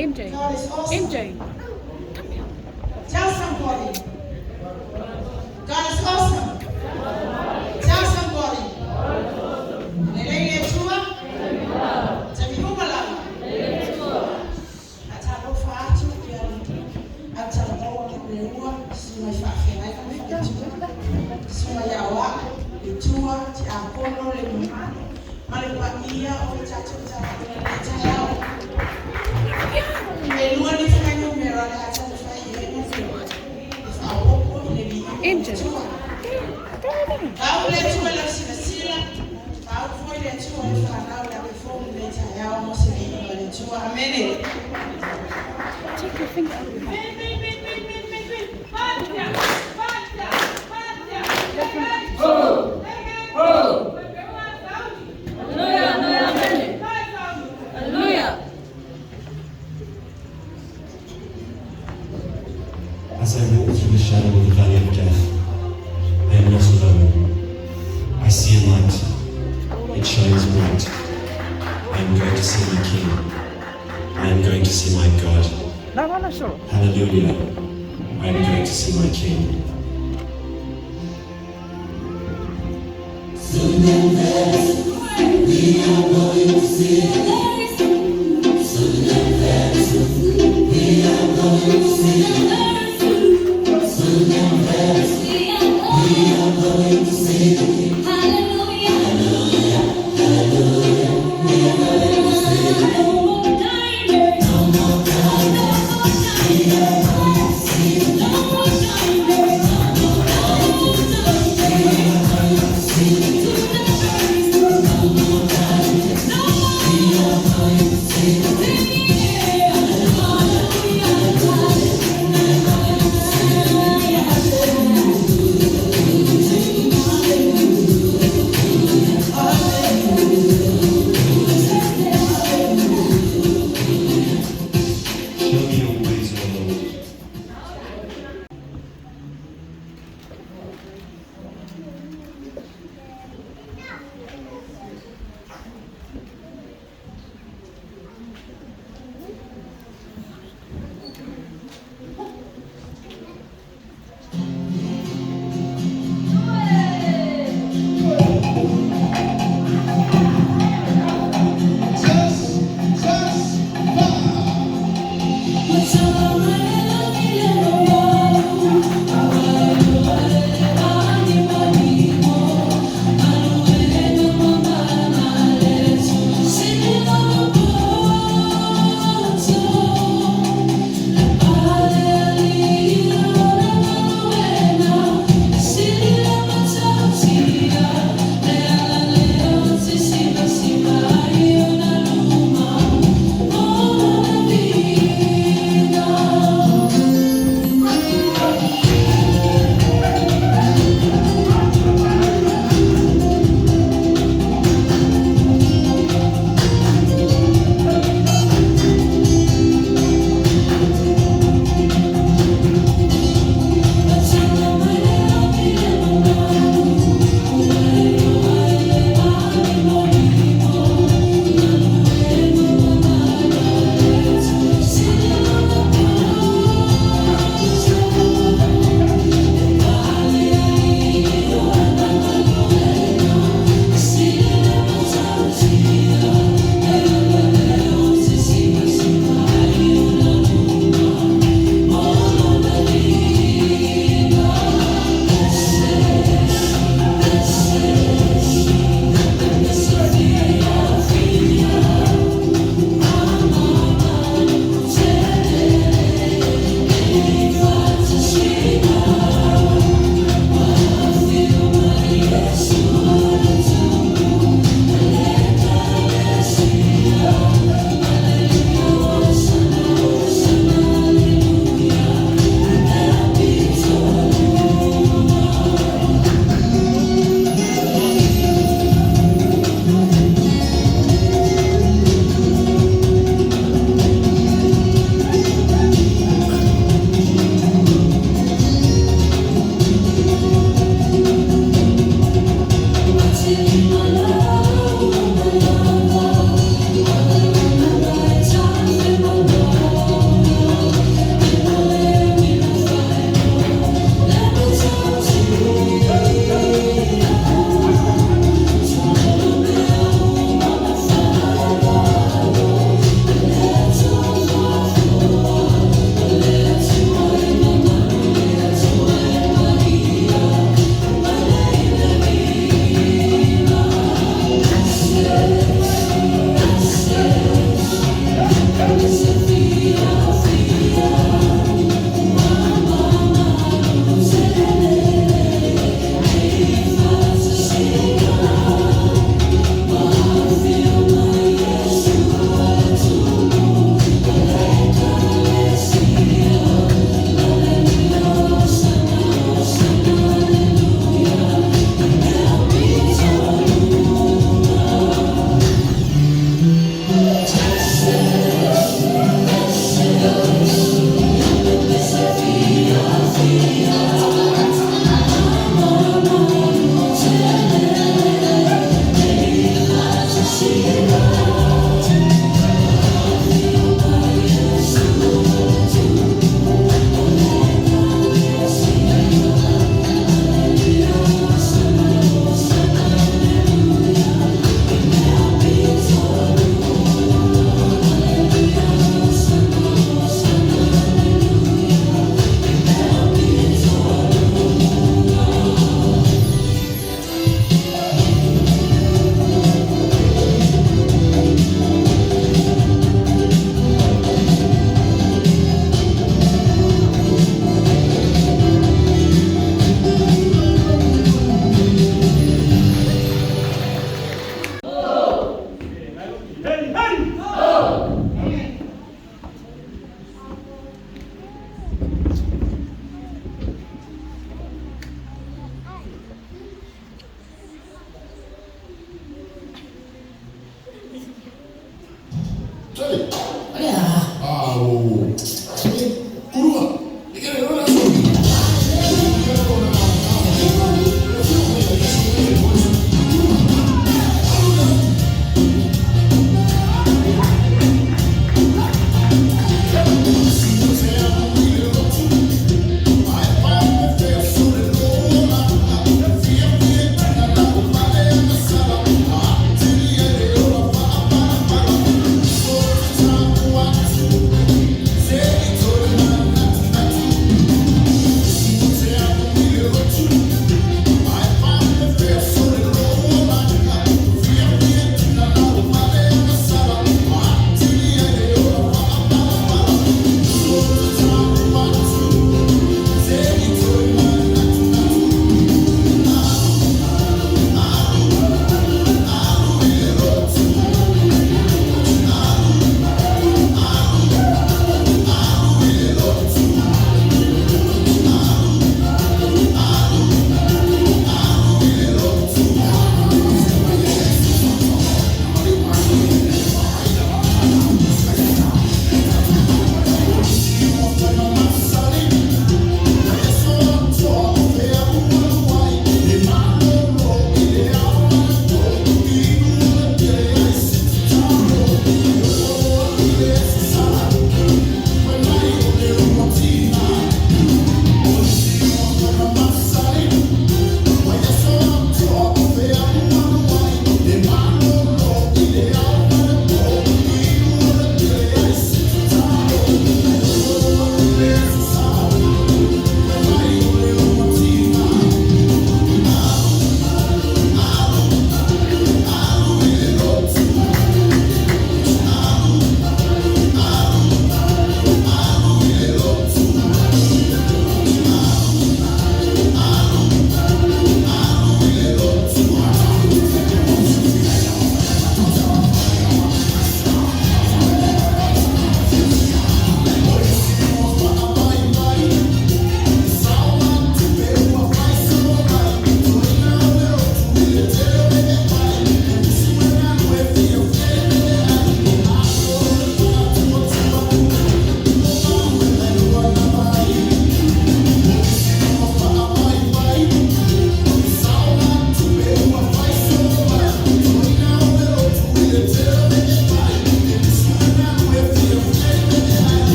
MJ. God is awesome. MJ. Tell somebody. God is awesome. Tell somebody. Nelenge Yeshua. Temihumala. Atalo fatu ya atalo kulewa sima fafe na kama sima yawa itua ti akono le mano male kwa ia o chacho cha yao melua ni fanya numero la cha fanya yeye awoko ni MJ. au le tu la sila au foi le tu la fana la before le cha yao mo se le tu amene. Take your finger out of your mouth. As I walk through the shadow of the valley of death, I am not alone. I see a light. It shines bright. I am going to see my King. I am going to see my God. Sure. Hallelujah. I am going to see my King. We are